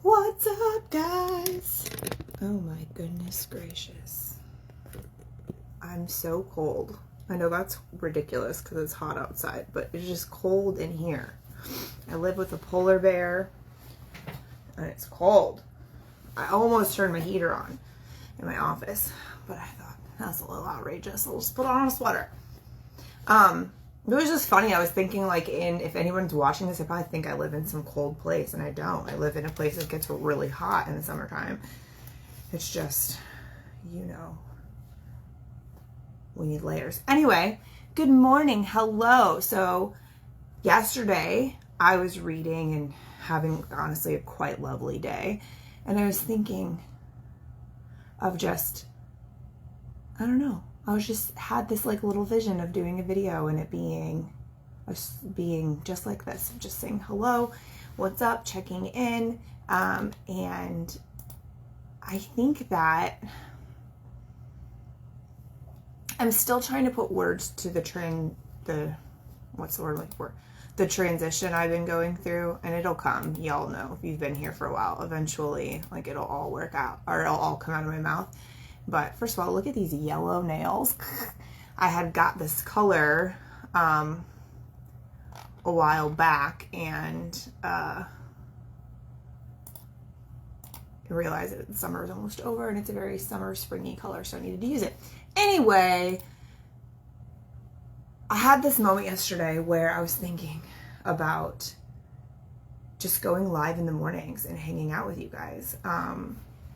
What's up, guys? Oh my goodness gracious. I'm so cold. I know that's ridiculous because it's hot outside, but it's just cold in here. I live with a polar bear and it's cold. I almost turned my heater on in my office, but I thought that's a little outrageous. I'll just put on a sweater. It was just funny. I was thinking, like, if anyone's watching this, they probably think I live in some cold place, and I don't. I live in a place that gets really hot in the summertime. It's just, you know, we need layers. Anyway, good morning. Hello. So yesterday I was reading and having, honestly, a quite lovely day. And I was thinking of just, I don't know. I was just had this like little vision of doing a video and it being just like this, just saying hello, what's up, checking in, and I think that I'm still trying to put words to the transition I've been going through, and it'll come. Y'all know if you've been here for a while, eventually, like, it'll all work out, or it'll all come out of my mouth. But first of all, look at these yellow nails. I had got this color a while back, and I realized that the summer is almost over, and it's a very summer springy color, so I needed to use it. Anyway, I had this moment yesterday where I was thinking about just going live in the mornings and hanging out with you guys.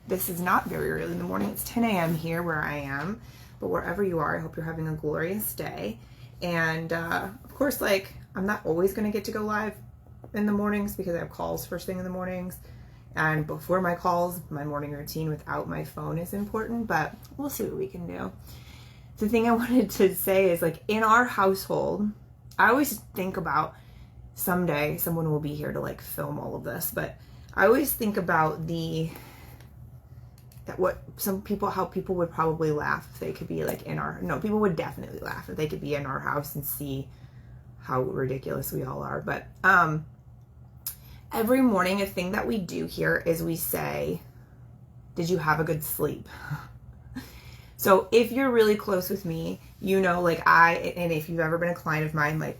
This is not very early in the morning. It's 10 a.m. here where I am, but wherever you are, I hope you're having a glorious day. And of course, like, I'm not always going to get to go live in the mornings because I have calls first thing in the mornings. And before my calls, my morning routine without my phone is important, but we'll see what we can do. The thing I wanted to say is, like, in our household, I always think about someday someone will be here to, like, film all of this, but I always think about how people would probably laugh if they could be, like, people would definitely laugh if they could be in our house and see how ridiculous we all are. But every morning, a thing that we do here is we say, did you have a good sleep? So if you're really close with me, you know, like, and if you've ever been a client of mine, like,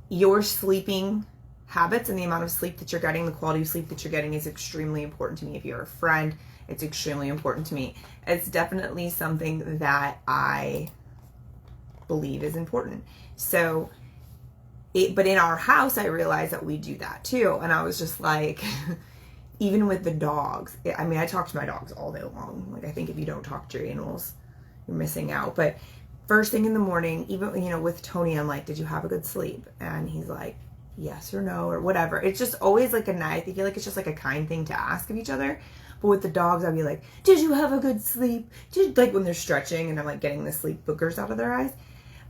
your sleeping habits and the amount of sleep that you're getting, the quality of sleep that you're getting is extremely important to me. If you're a friend, it's extremely important to me. It's definitely something that I believe is important. So, but in our house, I realized that we do that too. And I was just like, even with the dogs, I mean, I talk to my dogs all day long. Like, I think if you don't talk to your animals, you're missing out. But first thing in the morning, even, you know, with Tony, I'm like, did you have a good sleep? And he's like, yes or no, or whatever. It's just always like I feel like it's just like a kind thing to ask of each other. But with the dogs, I'd be like, did you have a good sleep? Like, when they're stretching and I'm like getting the sleep boogers out of their eyes.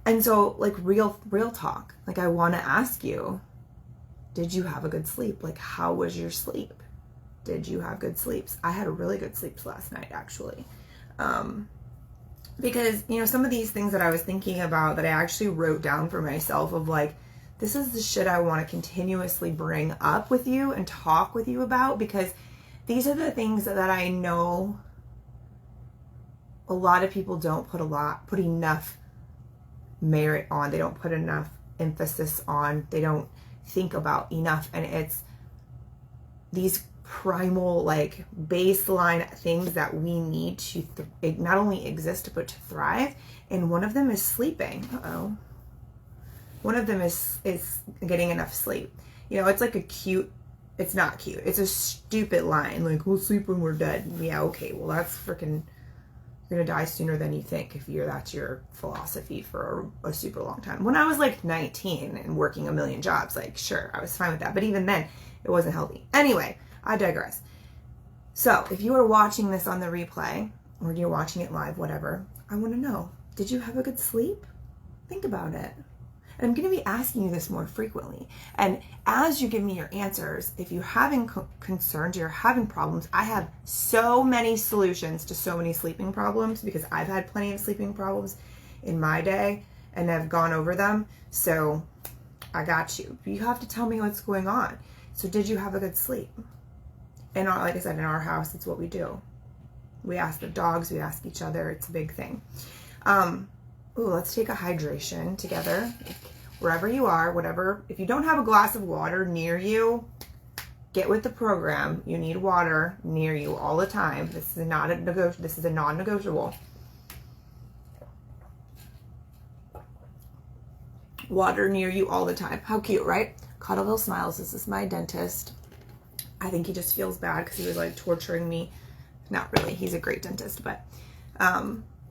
And so, like, real talk, like, I want to ask you, did you have a good sleep? Like, how was your sleep? Did you have good sleeps? I had a really good sleeps last night, actually. Because, you know, some of these things that I was thinking about that I actually wrote down for myself of, like, this is the shit I want to continuously bring up with you and talk with you about, because these are the things that I know a lot of people don't put enough merit on. They don't put enough emphasis on. They don't think about enough. And it's these primal, like, baseline things that we need to not only exist, but to thrive. And one of them is sleeping. One of them is getting enough sleep. You know, it's like it's not cute. It's a stupid line. Like, we'll sleep when we're dead. Yeah, okay. Well, that's freaking, you're gonna die sooner than you think if that's your philosophy for a super long time. When I was like 19 and working a million jobs, like, sure, I was fine with that. But even then, it wasn't healthy. Anyway, I digress. So if you are watching this on the replay, or you're watching it live, whatever, I want to know, did you have a good sleep? Think about it. And I'm going to be asking you this more frequently. And as you give me your answers, if you're having concerns, you're having problems, I have so many solutions to so many sleeping problems, because I've had plenty of sleeping problems in my day and I've gone over them. So I got you. You have to tell me what's going on. So did you have a good sleep? And like I said, in our house, it's what we do. We ask the dogs, we ask each other. It's a big thing. Let's take a hydration together. Wherever you are, whatever. If you don't have a glass of water near you, get with the program. You need water near you all the time. This is not a this is a non-negotiable. Water near you all the time. How cute, right? Cuddleville Smiles. This is my dentist. I think he just feels bad because he was like torturing me. Not really. He's a great dentist, but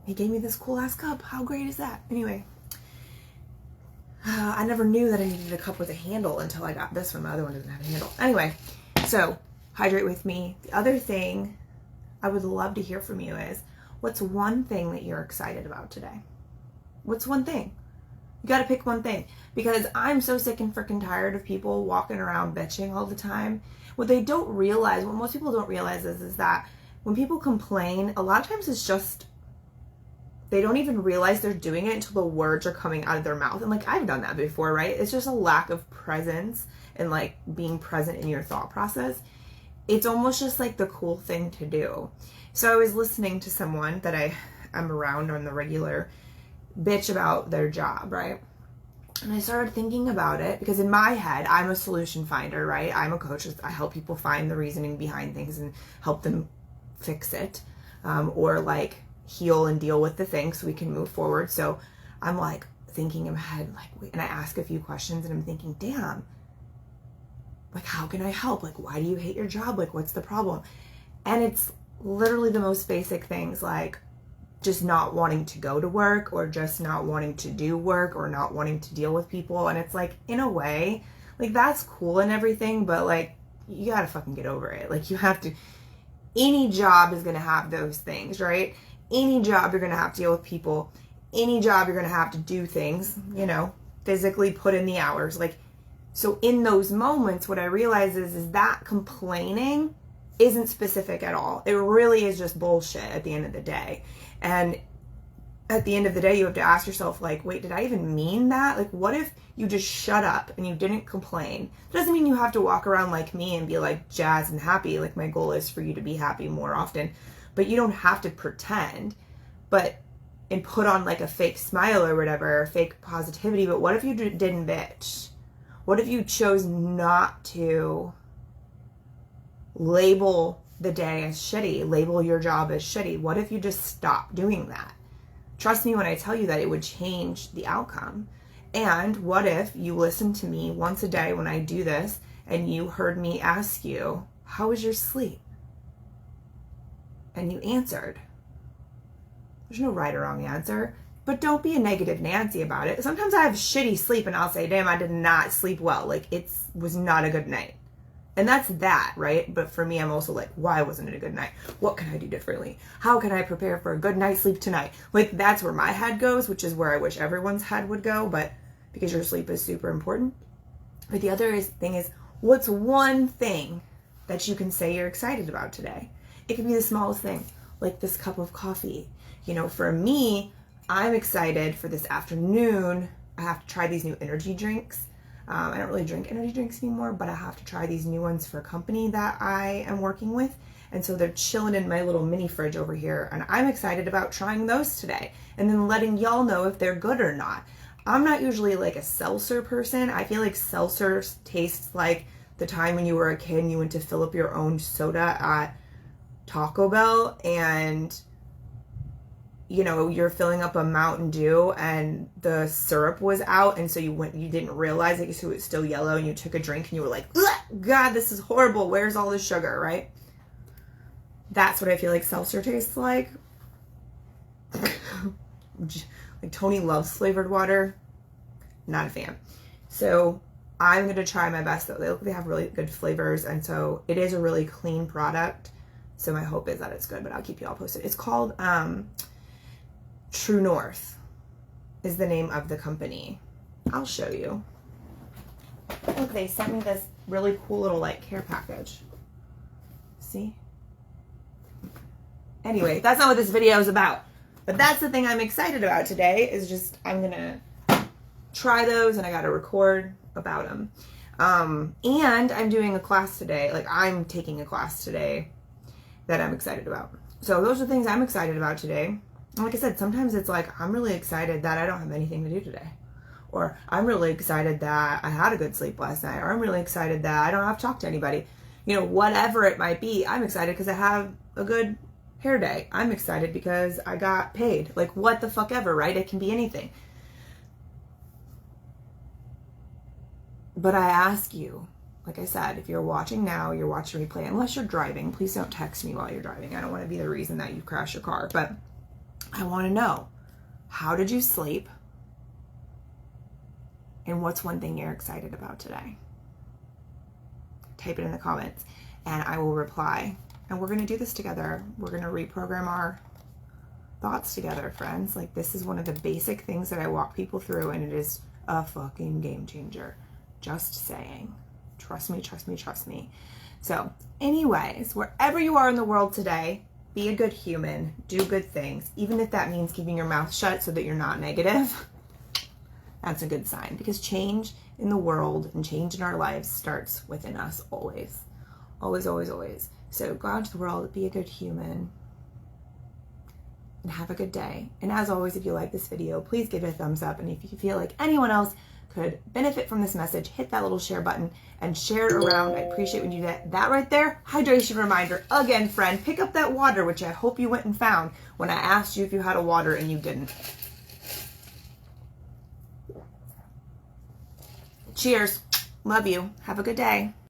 he gave me this cool ass cup. How great is that? Anyway, I never knew that I needed a cup with a handle until I got this one. My other one doesn't have a handle. Anyway, so hydrate with me. The other thing I would love to hear from you is, what's one thing that you're excited about today? What's one thing? You got to pick one thing, because I'm so sick and freaking tired of people walking around bitching all the time. What they don't realize, what most people don't realize is that when people complain, a lot of times it's just, they don't even realize they're doing it until the words are coming out of their mouth. And like, I've done that before, right? It's just a lack of presence and like being present in your thought process. It's almost just like the cool thing to do. So I was listening to someone that I'm around on the regular bitch about their job, right? And I started thinking about it because in my head, I'm a solution finder, right? I'm a coach. I help people find the reasoning behind things and help them fix it, or like heal and deal with the thing so we can move forward. So I'm like thinking in my head, like, and I ask a few questions and I'm thinking, damn, like, how can I help? Like, why do you hate your job? Like, what's the problem? And it's literally the most basic things, like just not wanting to go to work, or just not wanting to do work, or not wanting to deal with people. And it's like, in a way, like, that's cool and everything, but like, you gotta fucking get over it. Like, you have to, any job is gonna have those things, right? Any job you're gonna have to deal with people. Any job you're gonna have to do things, you know, physically put in the hours. Like, so in those moments, what I realize is that complaining isn't specific at all. It really is just bullshit at the end of the day. And at the end of the day, you have to ask yourself, like, wait, did I even mean that? Like, what if you just shut up and you didn't complain? It doesn't mean you have to walk around like me and be like jazzed and happy. Like, my goal is for you to be happy more often, but you don't have to pretend, and put on like a fake smile or whatever, or fake positivity. But what if you didn't bitch? What if you chose not to label the day as shitty, label your job as shitty? What if you just stopped doing that? Trust me when I tell you that it would change the outcome. And what if you listened to me once a day when I do this, and you heard me ask you, how was your sleep? And you answered. There's no right or wrong answer, but don't be a negative Nancy about it. Sometimes I have shitty sleep and I'll say, damn, I did not sleep well. Like, it was not a good night. And that's that, right? But for me, I'm also like, why wasn't it a good night? What can I do differently? How can I prepare for a good night's sleep tonight? Like, that's where my head goes, which is where I wish everyone's head would go, but because your sleep is super important. But the other thing is, what's one thing that you can say you're excited about today? It could be the smallest thing, like this cup of coffee. You know, for me, I'm excited for this afternoon. I have to try these new energy drinks. I don't really drink energy drinks anymore, but I have to try these new ones for a company that I am working with. And so they're chilling in my little mini fridge over here. And I'm excited about trying those today and then letting y'all know if they're good or not. I'm not usually like a seltzer person. I feel like seltzer tastes like the time when you were a kid and you went to fill up your own soda at Taco Bell, and you know, you're filling up a Mountain Dew and the syrup was out, and so you didn't realize it, so it was still yellow, and you took a drink and you were like, God, this is horrible. Where's all the sugar, right? That's what I feel like seltzer tastes like. Like, Tony loves flavored water. Not a fan. So I'm going to try my best, though. They have really good flavors, and so it is a really clean product. So my hope is that it's good, but I'll keep you all posted. It's called True North is the name of the company. I'll show you. Look, they sent me this really cool little like care package. See? Anyway, that's not what this video is about. But that's the thing I'm excited about today, is just I'm gonna try those, and I gotta record about them. And I'm doing a class today. Like, I'm taking a class today that I'm excited about. So those are things I'm excited about today. And like I said, sometimes it's like, I'm really excited that I don't have anything to do today. Or I'm really excited that I had a good sleep last night. Or I'm really excited that I don't have to talk to anybody. You know, whatever it might be, I'm excited because I have a good hair day. I'm excited because I got paid. Like, what the fuck ever, right? It can be anything. But I ask you, like I said, if you're watching now, you're watching replay, unless you're driving, please don't text me while you're driving. I don't want to be the reason that you crash your car. But I want to know, how did you sleep? And what's one thing you're excited about today? Type it in the comments and I will reply. And we're going to do this together. We're going to reprogram our thoughts together, friends. Like, this is one of the basic things that I walk people through, and it is a fucking game changer. Just saying. Trust me, trust me, trust me. So anyways, wherever you are in the world today, be a good human, do good things, even if that means keeping your mouth shut so that you're not negative. That's a good sign, because change in the world and change in our lives starts within us always. Always, always, always. So go out into the world, be a good human, and have a good day. And as always, if you like this video, please give it a thumbs up. And if you feel like anyone else could benefit from this message, hit that little share button and share it around. I appreciate when you do that. That right there, hydration reminder. Again, friend, pick up that water, which I hope you went and found when I asked you if you had a water and you didn't. Cheers. Love you. Have a good day.